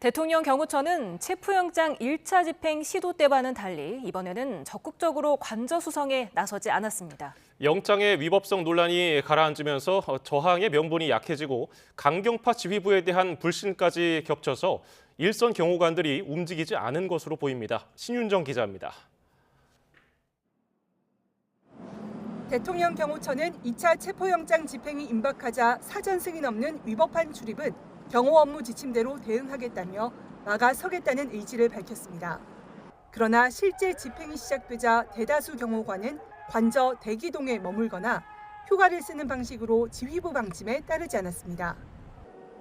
대통령 경호처는 체포영장 1차 집행 시도 때와는 달리 이번에는 적극적으로 관저 수성에 나서지 않았습니다. 영장의 위법성 논란이 가라앉으면서 저항의 명분이 약해지고 강경파 지휘부에 대한 불신까지 겹쳐서 일선 경호관들이 움직이지 않은 것으로 보입니다. 신윤정 기자입니다. 대통령 경호처는 2차 체포영장 집행이 임박하자 사전 승인 없는 위법한 출입은 경호 업무 지침대로 대응하겠다며 막아서겠다는 의지를 밝혔습니다. 그러나 실제 집행이 시작되자 대다수 경호관은 관저 대기동에 머물거나 휴가를 쓰는 방식으로 지휘부 방침에 따르지 않았습니다.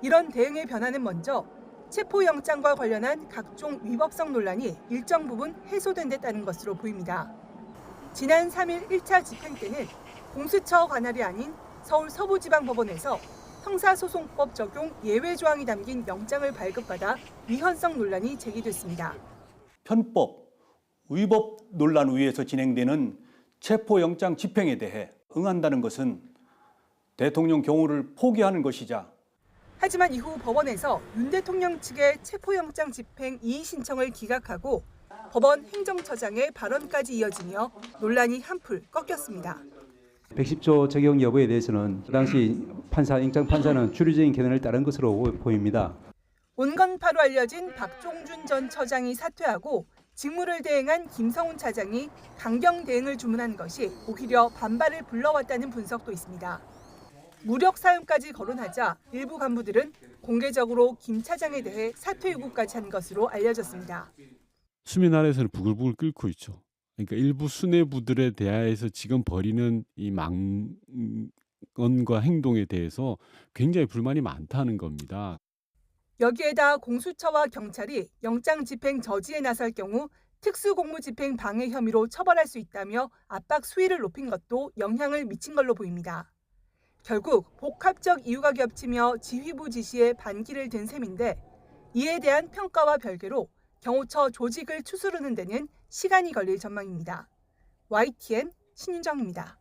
이런 대응의 변화는 먼저 체포영장과 관련한 각종 위법성 논란이 일정 부분 해소된 데 따른 것으로 보입니다. 지난 3일 1차 집행 때는 공수처 관할이 아닌 서울 서부지방법원에서 형사소송법 적용 예외 조항이 담긴 영장을 발급받아 위헌성 논란이 제기됐습니다. 편법, 위법 논란 위에서 진행되는 체포영장 집행에 대해 응한다는 것은 대통령 경호를 포기하는 것이자 하지만 이후 법원에서 윤 대통령 측의 체포영장 집행 이의 신청을 기각하고 법원 행정처장의 발언까지 이어지며 논란이 한풀 꺾였습니다. 110조 적용 여부에 대해서는 그 당시 영장 판사는 주류적인 견해를 따른 것으로 보입니다. 온건파로 알려진 박종준 전 처장이 사퇴하고 직무를 대행한 김성훈 차장이 강경 대응을 주문한 것이 오히려 반발을 불러왔다는 분석도 있습니다. 무력 사용까지 거론하자 일부 간부들은 공개적으로 김 차장에 대해 사퇴 요구까지 한 것으로 알려졌습니다. 수면 아래에서는 부글부글 끓고 있죠. 그러니까 일부 수뇌부들에 대하여서 지금 벌이는 이 망언과 행동에 대해서 굉장히 불만이 많다는 겁니다. 여기에다 공수처와 경찰이 영장 집행 저지에 나설 경우 특수공무집행 방해 혐의로 처벌할 수 있다며 압박 수위를 높인 것도 영향을 미친 걸로 보입니다. 결국 복합적 이유가 겹치며 지휘부 지시에 반기를 든 셈인데 이에 대한 평가와 별개로 경호처 조직을 추스르는 데는 시간이 걸릴 전망입니다. YTN 신윤정입니다.